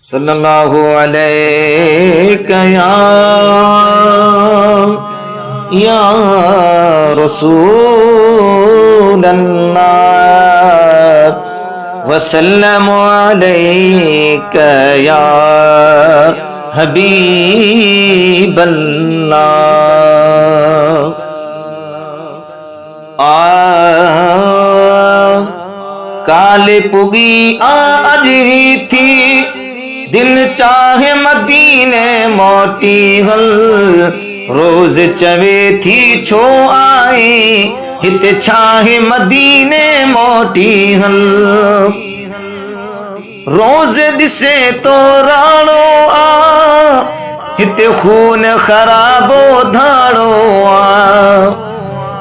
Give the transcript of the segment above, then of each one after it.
सल्लल्लाहु अलैहि या रसूल अल्लाह वसल्लमु अलैका या हबीब अल्लाह। काले पुगी आज ही थी दिल चाहे मदीने मोटी हल, रोज चवे थी छो आए हित छाहे मदीने मोटी हल। रोज दिसे तो राणो आ हित खून खराबो धाड़ो आ,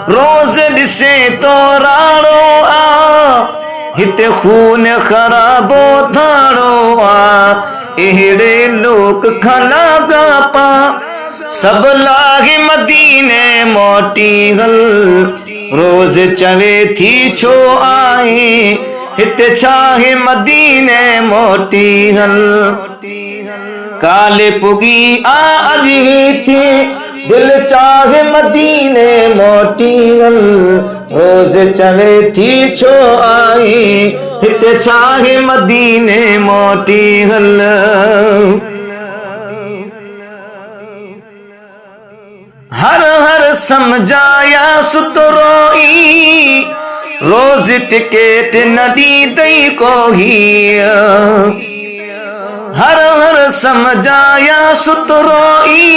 रोज दिसे तो राणो आ हिते खून खराबो धाड़ो आ। एड़े लोग खाना गापा सब लागे मदीने मोटी हल, रोज चवे थी छो आए हिते छाहे मदीने मोटी हल। काले पुगी आज ही थी दिल चाहे मदीने मोटी हल, रोज चवे थी छो आई हिते चाहे मदीने मोटी हल। हर हर समझाया सुतरोई रोज टिकेट नदी दई को ही, हर हर समझाया सुतरोई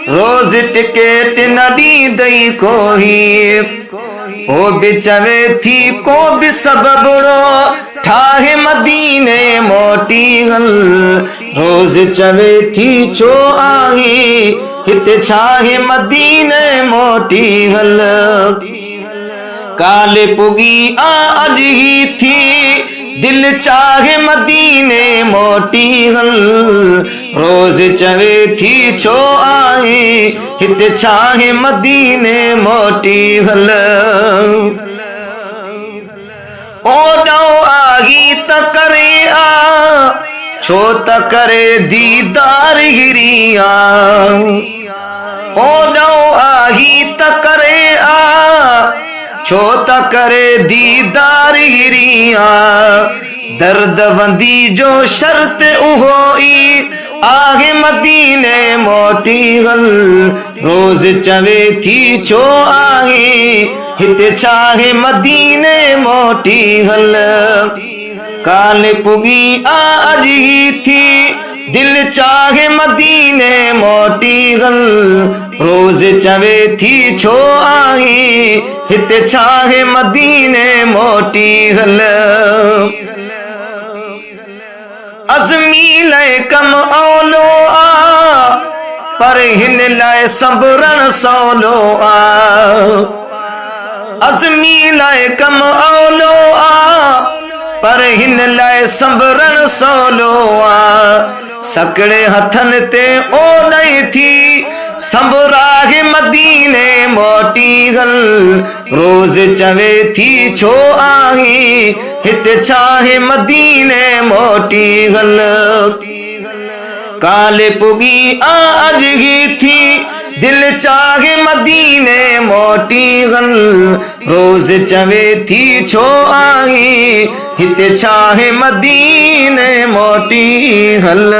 रोज टिकेट नदी दई को ही। ओ बिचवे थी को भी सबबड़ो ठाहे मदीने मोटी हल, रोज चवे थी छो आई हिते छाहे मदीने मोटी हल। काले पुगी आज ही थी दिल चाहे मदीने मोटी हल, रोज चवे थी छो आए हित छाहे मदीने मोटी हल। ओडो आगी त करे आ छो त करे दीदार गिरिया, ओडो आगी त करे आ छो त करे दीदार गिरिया। दर्द वंदी जो शर्त उहोई आगे मदीने मोटी हल, रोज चवे थी छो आए हिते चाहे मदीने मोटी हल। काले पुगी आज ही थी दिल चाहे मदीने मोटी हल, रोज चवे थी छो आई हिते छाहे मदीने मोटी हल। अज़मी लाए कम औलो आ पर हिन लाए संभरण सौलो आ, अज़मी लाए कम औलो आ पर हिन लाए संभरण सौलो आ। सकड़े हथन ते ओ नहीं थी संभरागे मदीने मोटी हल, रोज चवे थी छो आई हिते छाहे मदीने मोटी हल। काले पुगी आज ही थी दिल चाहे मदीने मोटी हल, रोज चवे थी छो आई हिते छाहे मदीने मोटी हल।